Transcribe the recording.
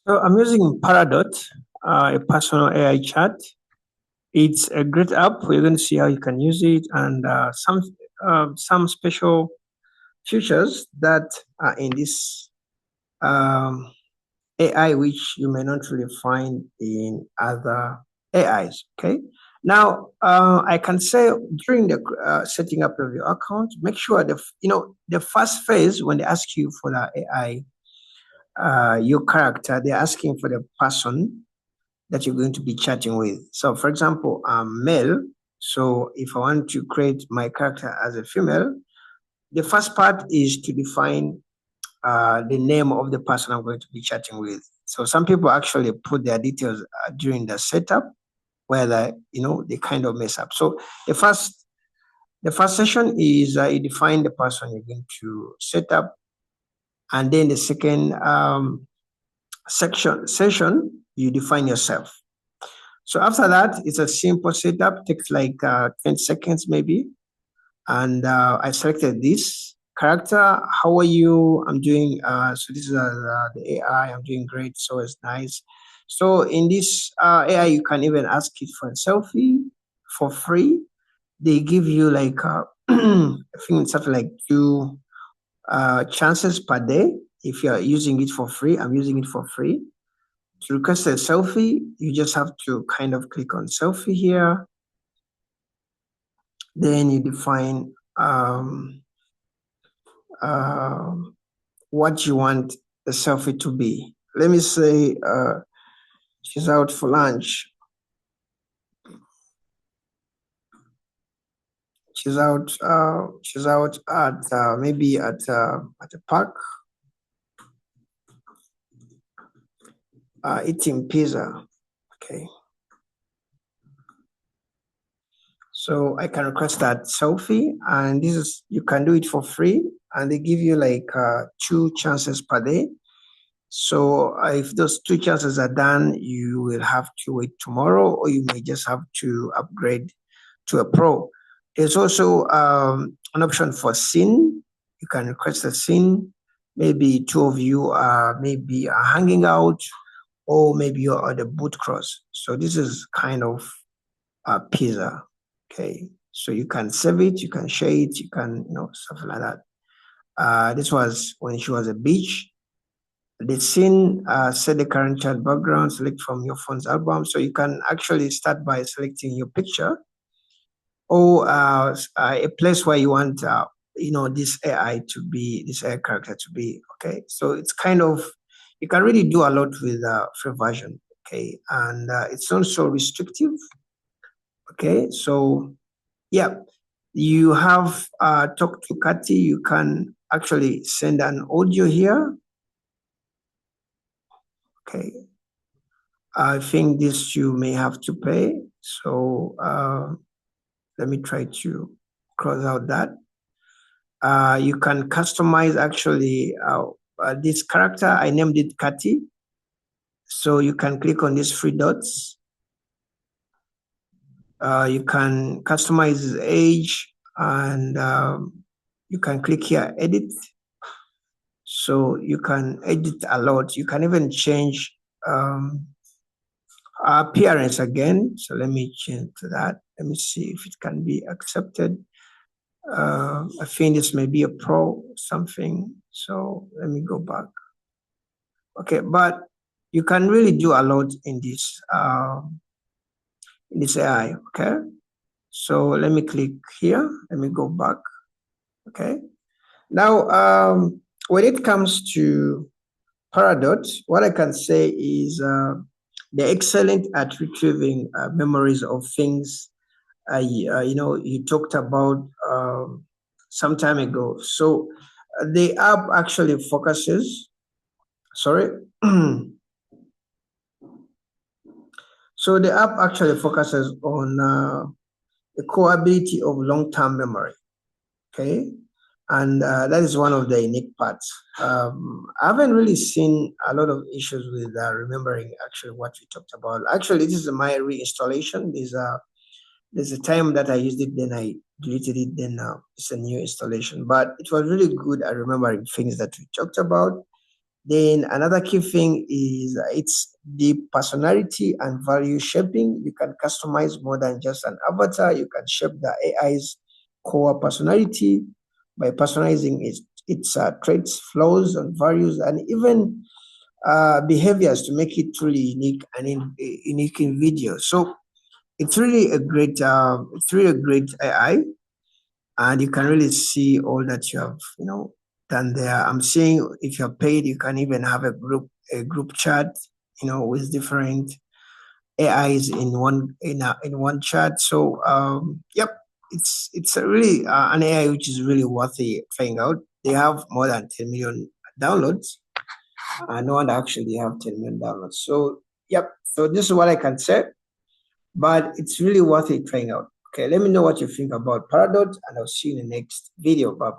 So I'm using Paradot, a personal AI chat. It's a great app. We're going to see how you can use it and some special features that are in this um, AI, which you may not really find in other AIs. Okay. Now, I can say during the setting up of your account, make sure the first phase when they ask you for the AI, your character, they're asking for the person that you're going to be chatting with. So, for example, I'm male. So, if I want to create my character as a female, the first part is to define the name of the person I'm going to be chatting with. So, some people actually put their details during the setup where they kind of mess up. So, the first session is you define the person you're going to set up, and then the second session you define yourself. So after that, it's a simple setup, takes like 10 seconds maybe. And I selected this character. How are you? I'm doing, so this is the AI. I'm doing great. So it's nice. So in this AI, you can even ask it for a selfie for free. They give you like, I think it's something like 2 chances per day. If you're using it for free, I'm using it for free. To request a selfie, you just have to kind of click on selfie here. Then you define what you want the selfie to be. Let me say she's out for lunch. She's out. She's out at maybe at a park, eating pizza. Okay. So I can request that selfie, and this is you can do it for free, and they give you like 2 chances per day. So if those 2 chances are done, you will have to wait tomorrow, or you may just have to upgrade to a pro. There's also an option for scene. You can request a scene. Maybe two of you are hanging out, or maybe you're at the boot cross. So this is kind of a pizza. Okay, so you can save it, you can share it, you can stuff like that. This was when she was a beach. The scene, set the current chat background, select from your phone's album. So you can actually start by selecting your picture or a place where you want this AI to be, this AI character to be. Okay, so it's kind of, you can really do a lot with free version. Okay, and it's not so restrictive. Okay, so yeah, you have talk to Kati. You can actually send an audio here. Okay, I think this you may have to pay. So let me try to cross out that. You can customize actually this character. I named it Kati. So you can click on these 3 dots. You can customize his age, and you can click here, edit. So you can edit a lot. You can even change appearance again. So let me change to that. Let me see if it can be accepted. I think this may be a pro something. So let me go back. Okay, but you can really do a lot in this AI. Okay, so let me click here. Let me go back. Okay, now when it comes to Paradot, what I can say is they're excellent at retrieving memories of things you talked about some time ago. So the app actually focuses. Sorry. So the app actually focuses on the core ability of long-term memory. Okay, and that is one of the unique parts. I haven't really seen a lot of issues with remembering actually what we talked about. Actually, this is my reinstallation. There's a time that I used it, then I deleted it, then it's a new installation. But it was really good at remembering things that we talked about. Then another key thing is it's the personality and value shaping. You can customize more than just an avatar. You can shape the AI's core personality by personalizing its traits, flaws, and values, and even behaviors to make it truly unique and unique in video. So it's really a great AI, and you can really see all that you have done there. I'm seeing if you're paid, you can even have a group chat with different AIs in one chat. So yep, it's a really an AI which is really worthy trying out. They have more than 10 million downloads. No one actually have 10 million downloads. So yep, so this is what I can say, but it's really worth it trying out. Okay, let me know what you think about Paradot, and I'll see you in the next video. Bye bye.